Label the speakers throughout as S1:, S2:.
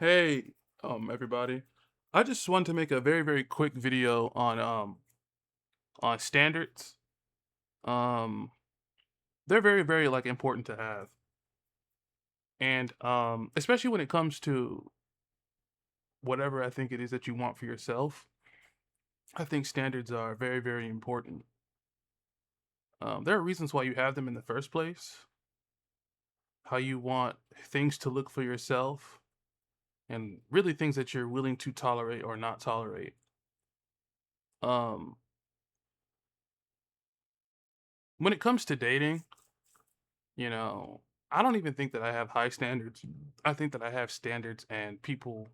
S1: Hey, everybody. I just wanted to make a very, very quick video on standards. Um, they're very, very like important to have. And especially when it comes to whatever I think it is that you want for yourself, I think standards are very, very important. There are reasons why you have them in the first place, how you want things to look for yourself, and really things that you're willing to tolerate or not tolerate. Um, when it comes to dating, You know, I don't even think that I have high standards. I think that I have standards, and people,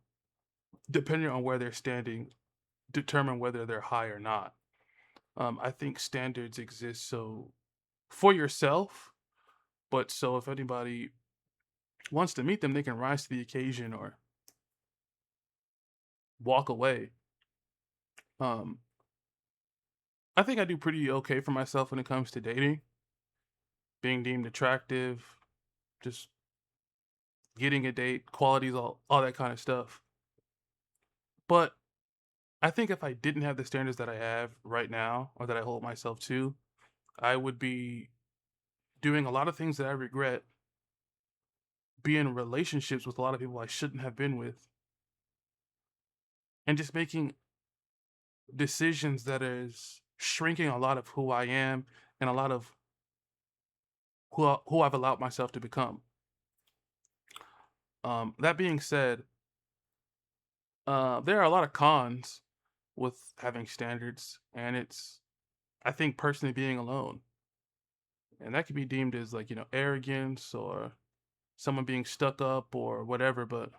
S1: depending on where they're standing, determine whether they're high or not. I think standards exist so for yourself, but so if anybody wants to meet them, they can rise to the occasion or walk away. Um, I think I do pretty okay for myself when it comes to dating, being deemed attractive, just getting a date, qualities, all that kind of stuff. But I think if I didn't have the standards that I have right now or that I hold myself to, I would be doing a lot of things that I regret, be in relationships with a lot of people I shouldn't have been with, and just making decisions that is shrinking a lot of who I am and a lot of who I've allowed myself to become. That being said, there are a lot of cons with having standards, and it's I think personally being alone, and that could be deemed as like arrogance or someone being stuck up or whatever, but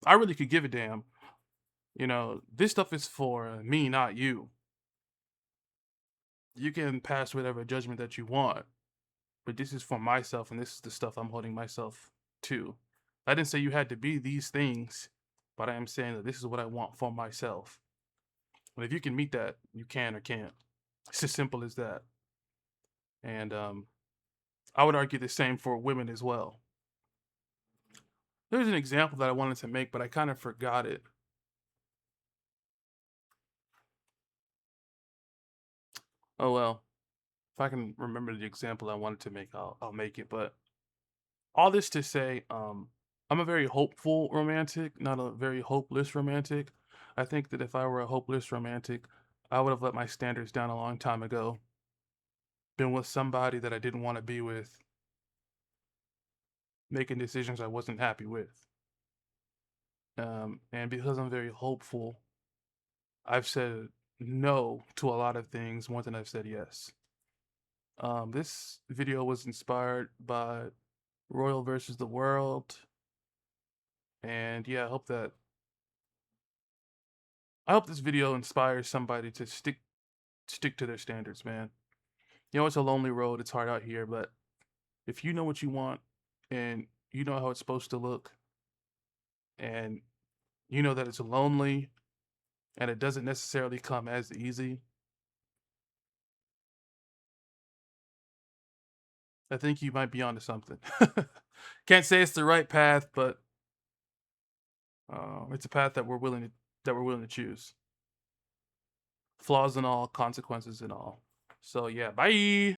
S1: I really could give a damn. This stuff is for me, not you. You can pass whatever judgment that you want, but this is for myself, and this is the stuff I'm holding myself to. I didn't say you had to be these things, but I am saying that this is what I want for myself. And if you can meet that, you can or can't. It's as simple as that. And I would argue the same for women as well. There's an example that I wanted to make, but I kind of forgot it. Oh well. If I can remember the example I wanted to make, I'll make it. But all this to say, I'm a very hopeful romantic, not a very hopeless romantic. I think that if I were a hopeless romantic, I would have let my standards down a long time ago. Been with somebody that I didn't want to be with, making decisions I wasn't happy with. And because I'm very hopeful, I've said no to a lot of things more than I've said yes. This video was inspired by Royal versus the World. And yeah, I hope this video inspires somebody to stick to their standards, man. It's a lonely road, it's hard out here, but if you know what you want and you know how it's supposed to look and you know that it's lonely and it doesn't necessarily come as easy, I think you might be onto something. Can't say it's the right path, but it's a path that we're willing to choose. Flaws and all, consequences and all. So yeah, bye.